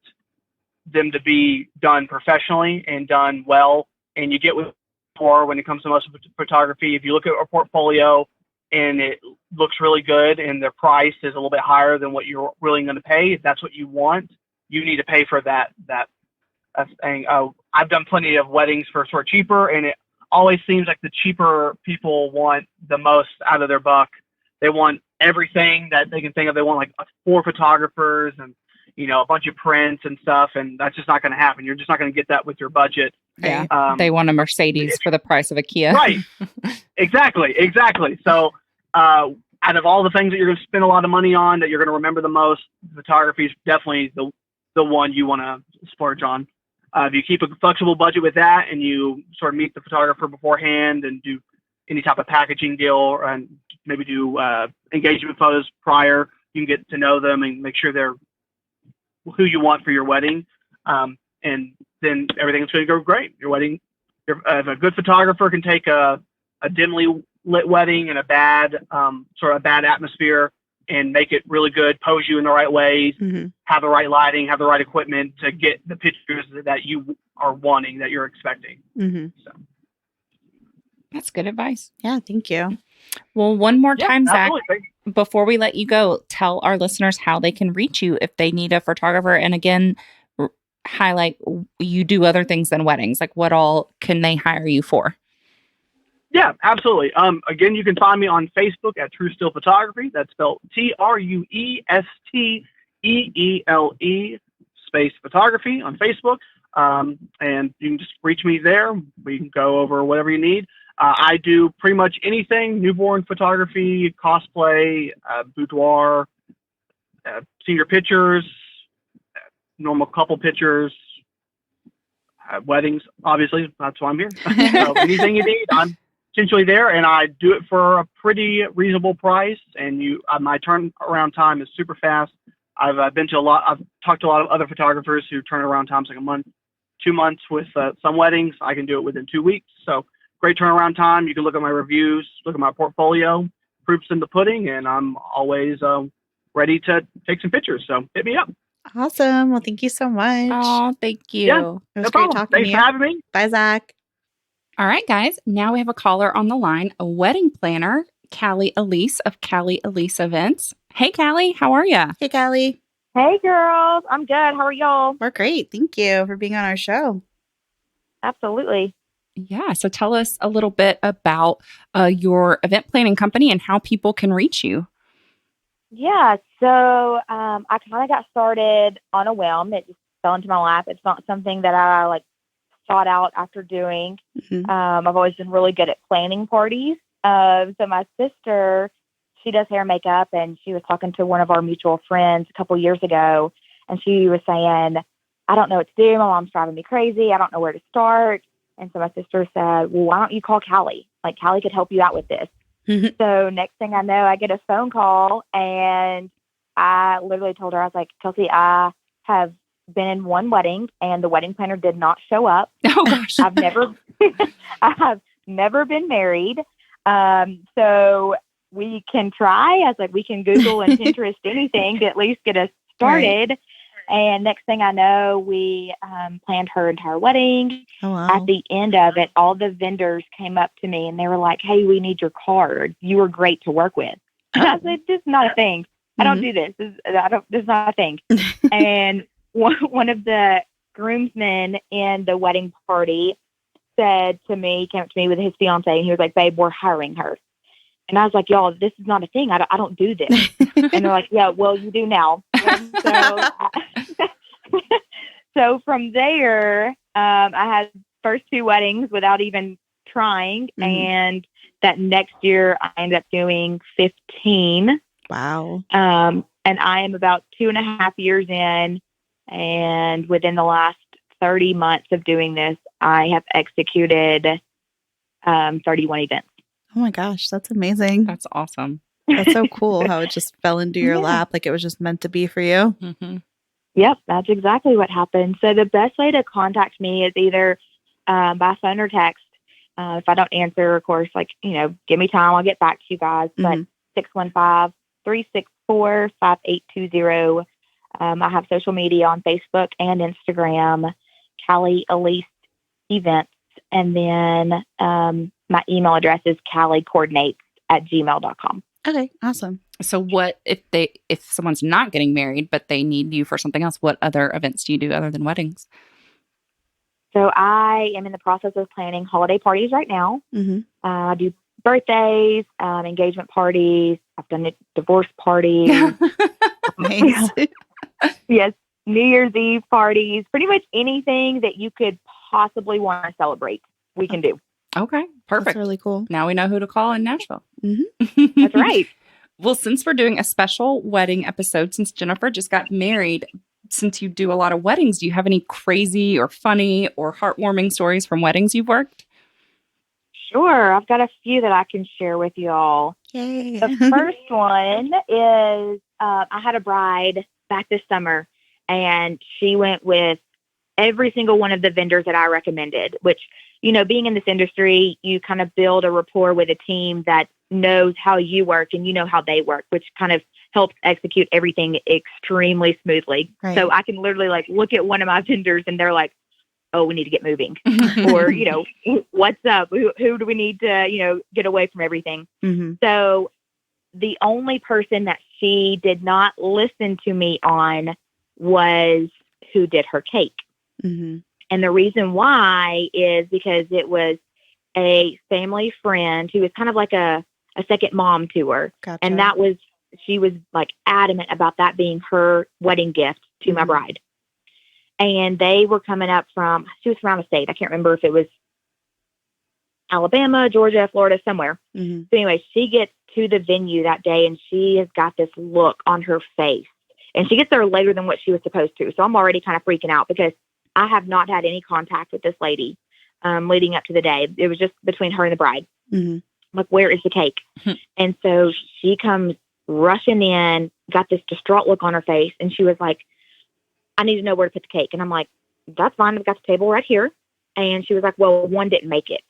them to be done professionally and done well. And you get what for when it comes to most photography. If you look at a portfolio and it looks really good and their price is a little bit higher than what you're really going to pay, if that's what you want, you need to pay for that thing. I've done plenty of weddings for sort of cheaper, and it always seems like the cheaper people want the most out of their buck. They want everything that they can think of. They want like 4 photographers and a bunch of prints and stuff, and that's just not going to happen. You're just not going to get that with your budget. Yeah, they want a Mercedes for the price of a Kia. Right. Exactly. So out of all the things that you're going to spend a lot of money on, that you're going to remember the most, photography is definitely the one you want to splurge on. If you keep a flexible budget with that, and you sort of meet the photographer beforehand and do any type of packaging deal, and maybe do engagement photos prior, you can get to know them and make sure they're who you want for your wedding. And then everything's going to go great. Your wedding, if a good photographer can take a dimly lit wedding and a bad atmosphere and make it really good, pose you in the right ways, have the right lighting, have the right equipment to get the pictures that you are wanting, that you're expecting. So that's good advice. Yeah, thank you. Well, one more time, Zach. before we let you go, tell our listeners how they can reach you if they need a photographer. And again, highlight you do other things than weddings. Like, what all can they hire you for? Yeah, absolutely. Again, you can find me on Facebook at TrueSteele Photography. That's spelled TrueSteele space photography on Facebook. And you can just reach me there. We can go over whatever you need. I do pretty much anything: newborn photography, cosplay, boudoir, senior pictures, normal couple pictures, weddings. Obviously, that's why I'm here. So anything you need, I'm essentially there, and I do it for a pretty reasonable price. And my turnaround time is super fast. I've talked to a lot of other photographers who turnaround times like a month, 2 months with some weddings. I can do it within 2 weeks. So great turnaround time. You can look at my reviews, look at my portfolio, proofs in the pudding, and I'm always ready to take some pictures. So hit me up. Awesome. Well, thank you so much. Oh, thank you. Yeah, it was no great problem. talking Thanks to you. for having me. Bye, Zach. All right, guys. Now we have a caller on the line, a wedding planner, Callie Elyse of Callie Elyse Events. Hey, Callie, how are you? Hey, Callie. Hey, girls. I'm good. How are y'all? We're great. Thank you for being on our show. Absolutely. Yeah. So tell us a little bit about your event planning company and how people can reach you. Yeah. So I kind of got started on a whim. It just fell into my lap. It's not something that I sought out after doing. Mm-hmm. I've always been really good at planning parties. So my sister, she does hair and makeup, and she was talking to one of our mutual friends a couple years ago, and she was saying, I don't know what to do. My mom's driving me crazy. I don't know where to start. And so my sister said, well, why don't you call Callie? Like, Callie could help you out with this. Mm-hmm. So next thing I know, I get a phone call, and I literally told her, I was like, Kelsey, I have been in one wedding, and the wedding planner did not show up. Oh, gosh. I have never been married. So we can try. I was like, we can Google and Pinterest anything to at least get us started. Right. And next thing I know, we planned her entire wedding. Oh, wow. At the end of it, all the vendors came up to me and they were like, hey, we need your card. You were great to work with. Oh. I said, this is not a thing. Mm-hmm. I don't do this. This is not a thing. And one of the groomsmen in the wedding party came up to me with his fiance, and he was like, babe, we're hiring her. And I was like, y'all, this is not a thing. I don't do this. And they're like, yeah, well, you do now. So from there, I had first 2 weddings without even trying. Mm-hmm. And that next year, I ended up doing 15. Wow. And I am about 2.5 years in. And within the last 30 months of doing this, I have executed 31 events. Oh my gosh, that's amazing. That's awesome. That's so cool how it just fell into your lap like it was just meant to be for you. Mm-hmm. Yep, that's exactly what happened. So the best way to contact me is either by phone or text. If I don't answer, of course, give me time. I'll get back to you guys. Mm-hmm. But 615-364-5820. I have social media on Facebook and Instagram, Callie Elyse Events. And then my email address is calliecoordinates@gmail.com. Okay, awesome. So what if someone's not getting married, but they need you for something else, what other events do you do other than weddings? So I am in the process of planning holiday parties right now. Mm-hmm. I do birthdays, engagement parties. I've done divorce parties. Nice. Yes, New Year's Eve parties. Pretty much anything that you could possibly want to celebrate, we can do. Okay, perfect. That's really cool. Now we know who to call in Nashville. Mm-hmm. That's right. Well, since we're doing a special wedding episode, since Jennifer just got married, since you do a lot of weddings, do you have any crazy or funny or heartwarming stories from weddings you've worked? Sure. I've got a few that I can share with you all. Yay. The first one is I had a bride back this summer, and she went with every single one of the vendors that I recommended, which, being in this industry, you kind of build a rapport with a team that knows how you work and you know how they work, which kind of helps execute everything extremely smoothly. Right. So I can literally look at one of my vendors and they're like, oh, we need to get moving. Or, what's up? Who do we need to, get away from everything? Mm-hmm. So the only person that she did not listen to me on was who did her cake. Mm-hmm. And the reason why is because it was a family friend who was kind of like a second mom to her. Gotcha. And she was like adamant about that being her wedding gift to my bride. And they were coming up she was from out of state. I can't remember if it was Alabama, Georgia, Florida, somewhere. Mm-hmm. So anyway, she gets to the venue that day and she has got this look on her face. And she gets there later than what she was supposed to. So I'm already kind of freaking out because I have not had any contact with this lady leading up to the day. It was just between her and the bride. Mm-hmm. Like, where is the cake? And so she comes rushing in, got this distraught look on her face. And she was like, I need to know where to put the cake. And I'm like, that's fine. I've got the table right here. And she was like, well, one didn't make it.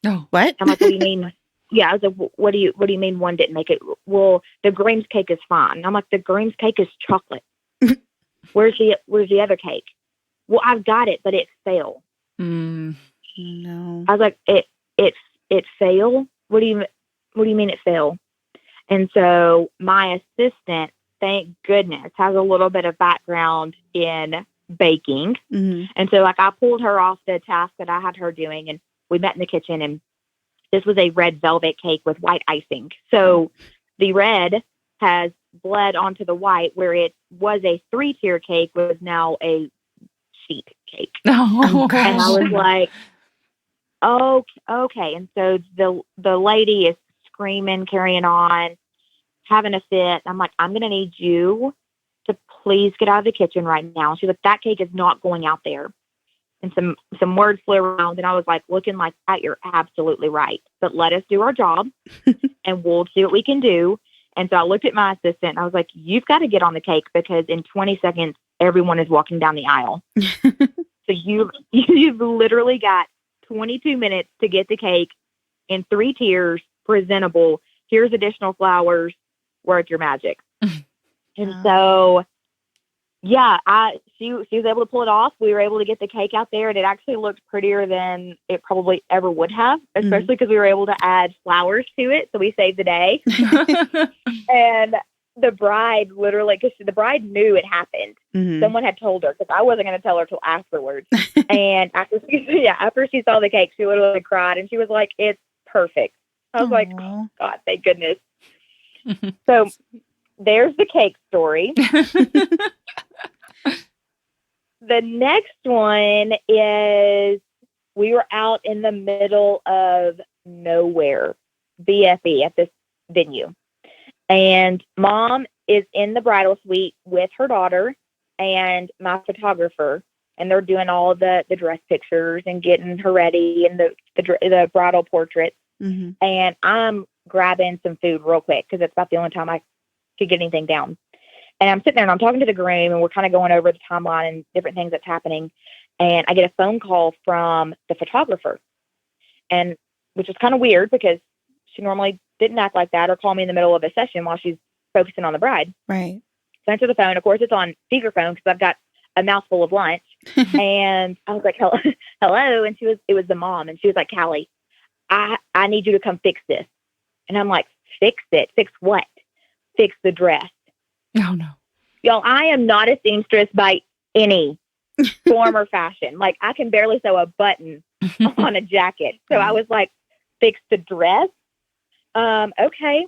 Oh, what? I'm like, what do you mean? Yeah, I was like, what do you mean one didn't make it? Well, the groom's cake is fine. I'm like, the groom's cake is chocolate. Where's the other cake? Well, I've got it, but it fell. No. I was like, it fell? What do you mean it fell? And so my assistant, thank goodness, has a little bit of background in baking. Mm-hmm. And so like I pulled her off the task that I had her doing, and we met in the kitchen, and this was a red velvet cake with white icing. So the red has bled onto the white, where it was a 3-tier cake was now a sheet cake. Oh, gosh. And I was like, oh, okay. And so the lady is screaming, carrying on, having a fit. I'm like, I'm going to need you to please get out of the kitchen right now. She's like, that cake is not going out there. And some words flew around, and I was like, looking like that, you're absolutely right. But let us do our job, and we'll see what we can do. And so I looked at my assistant, and I was like, you've got to get on the cake, because in 20 seconds, everyone is walking down the aisle. So you've literally got 22 minutes to get the cake in 3 tiers, presentable. Here's additional flowers. Work your magic. And so, yeah, she was able to pull it off. We were able to get the cake out there, and it actually looked prettier than it probably ever would have, especially because we were able to add flowers to it. So we saved the day. And the bride literally, because the bride knew it happened. Mm-hmm. Someone had told her, because I wasn't going to tell her till afterwards. And after she saw the cake, she literally cried, and she was like, "It's perfect." I was like, "Oh, God, thank goodness." So there's the cake story. The next one is, we were out in the middle of nowhere, BFE, at this venue. And mom is in the bridal suite with her daughter and my photographer. And they're doing all the dress pictures and getting her ready and the bridal portraits. Mm-hmm. And I'm grabbing some food real quick, because it's about the only time I could get anything down. And I'm sitting there and I'm talking to the groom, and we're kind of going over the timeline and different things that's happening. And I get a phone call from the photographer, and which is kind of weird, because she normally didn't act like that or call me in the middle of a session while she's focusing on the bride. Right. So I answer the phone. Of course, it's on speakerphone because I've got a mouthful of lunch. And I was like, hello. And it was the mom. And she was like, Callie, I need you to come fix this. And I'm like, fix it? Fix what? Fix the dress. Oh, no. Y'all, I am not a seamstress by any form or fashion. Like, I can barely sew a button on a jacket. So I was like, fix the dress? Okay.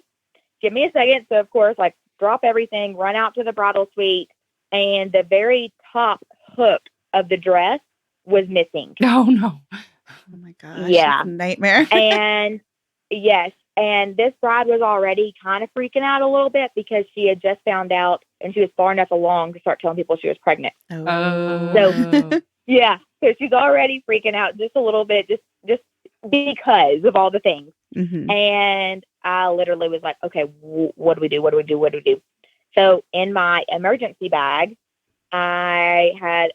Give me a second. So, of course, like, drop everything, run out to the bridal suite, and the very top hook of the dress was missing. Oh, no. Oh, my gosh. Yeah. Nightmare. And, yes. And this bride was already kind of freaking out a little bit, because she had just found out, and she was far enough along to start telling people she was pregnant. Oh. So, yeah. So she's already freaking out just a little bit, just because of all the things. Mm-hmm. And I literally was like, okay, what do we do? What do we do? What do we do? So in my emergency bag, I had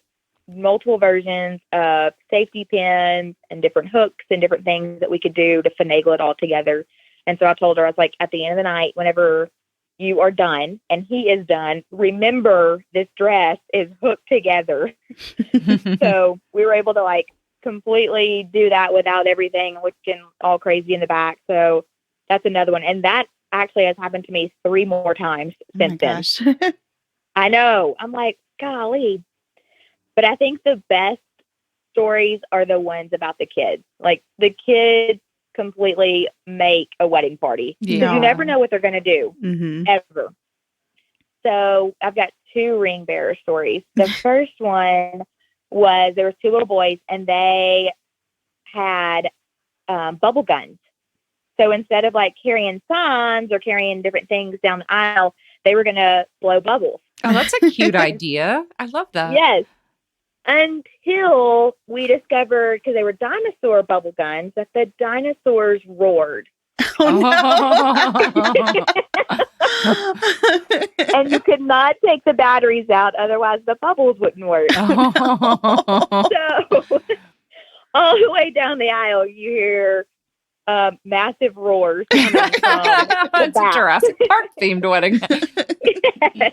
multiple versions of safety pins and different hooks and different things that we could do to finagle it all together. And so I told her, I was like, at the end of the night, whenever you are done and he is done, remember this dress is hooked together. So we were able to like completely do that without everything looking all crazy in the back. So that's another one. And that actually has happened to me 3 more times since then. Gosh. I know. I'm like, golly. But I think the best stories are the ones about the kids. Like, the kids completely make a wedding party. Because you never know what they're going to do, ever. So I've got 2 ring bearer stories. The first one was there were 2 little boys, and they had bubble guns. So instead of like carrying signs or carrying different things down the aisle, they were going to blow bubbles. Oh, that's a cute idea. I love that. Yes. Until we discovered, because they were dinosaur bubble guns, that the dinosaurs roared. And you could not take the batteries out, otherwise the bubbles wouldn't work. So all the way down the aisle, you hear massive roars coming from it's a Jurassic Park themed wedding. Yes.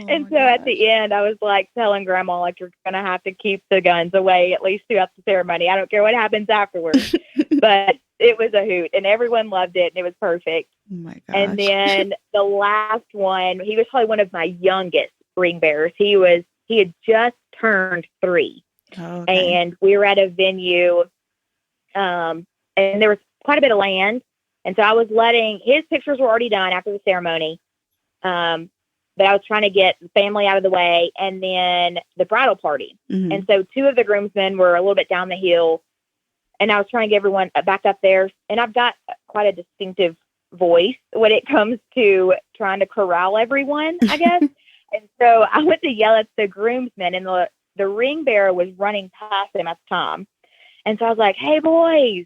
And so at the end, I was like telling Grandma, like, you're going to have to keep the guns away at least throughout the ceremony. I don't care what happens afterwards. But it was a hoot, and everyone loved it, and it was perfect. Oh my gosh. And then the last one, he was probably one of my youngest ring bearers. He had just turned 3. Okay. And we were at a venue, and there was quite a bit of land. And so I was his pictures were already done after the ceremony. But I was trying to get the family out of the way, and then the bridal party. And so 2 of the groomsmen were a little bit down the hill, and I was trying to get everyone back up there. And I've got quite a distinctive voice when it comes to trying to corral everyone, I guess. And so I went to yell at the groomsmen, and the ring bearer was running past them at the time. And so I was like, hey, boys.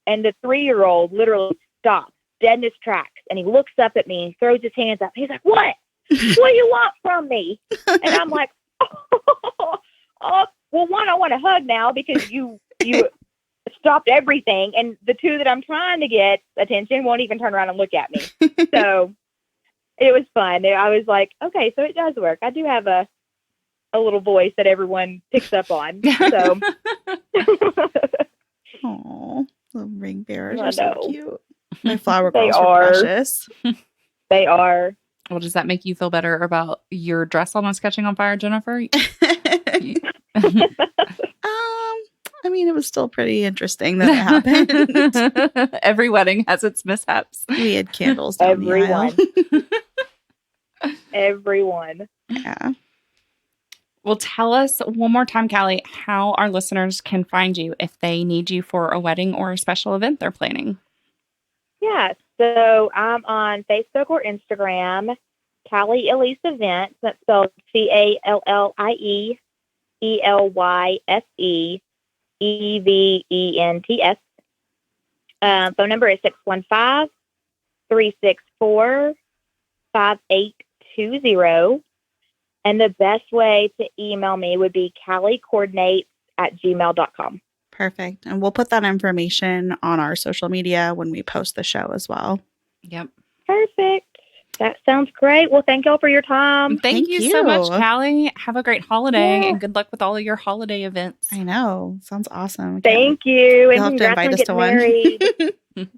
And the 3-year-old literally stops dead in his tracks, and he looks up at me and throws his hands up. He's like, what? What do you want from me? And I'm like, well, one, I want a hug now because you stopped everything. And the 2 that I'm trying to get attention won't even turn around and look at me. So it was fun. I was like, okay, so it does work. I do have a little voice that everyone picks up on. So. Oh, the ring bearers are so cute. My flower They girls are precious. They are. Well, does that make you feel better about your dress almost catching on fire, Jennifer? I mean, it was still pretty interesting that it happened. Every wedding has its mishaps. We had candles down the aisle. Everyone. Yeah. Well, tell us one more time, Callie, how our listeners can find you if they need you for a wedding or a special event they're planning. Yeah, so I'm on Facebook or Instagram, Callie Elyse Events. That's spelled CallieElyse Events. Phone number is 615-364-5820. And the best way to email me would be calliecoordinates@gmail.com. Perfect. And we'll put that information on our social media when we post the show as well. Yep. Perfect. That sounds great. Well, thank y'all for your time. Thank you so much, Callie. Have a great holiday and good luck with all of your holiday events. I know. Sounds awesome. Thank you. You'll And have to invite us to one.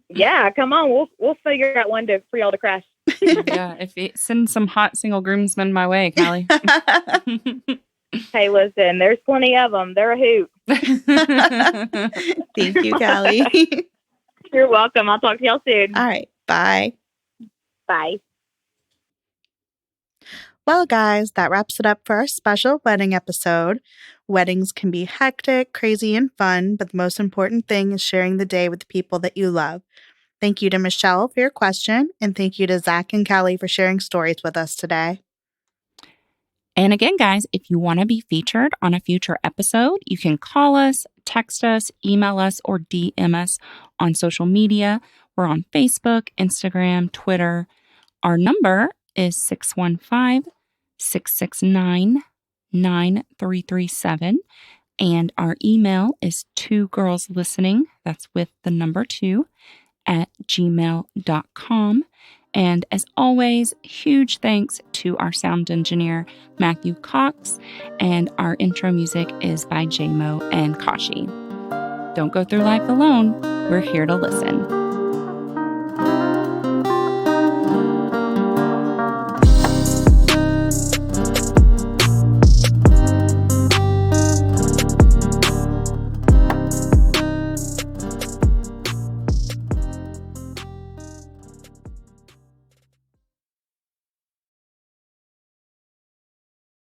Yeah, come on. We'll figure out one for y'all to crash. Yeah, if you send some hot single groomsmen my way, Callie. Hey, listen, there's plenty of them. They're a hoot. Thank you, Callie. You're welcome. I'll talk to y'all soon. All right. Bye. Bye. Well, guys, that wraps it up for our special wedding episode. Weddings can be hectic, crazy, and fun, but the most important thing is sharing the day with the people that you love. Thank you to Michelle for your question, and thank you to Zach and Callie for sharing stories with us today. And again, guys, if you want to be featured on a future episode, you can call us, text us, email us, or DM us on social media. We're on Facebook, Instagram, Twitter. Our number is 615-669-9337. And our email is 2girlslistening, that's with the number 2, @gmail.com. And as always, huge thanks to our sound engineer, Matthew Cox. And our intro music is by JMO and Kashi. Don't go through life alone. We're here to listen.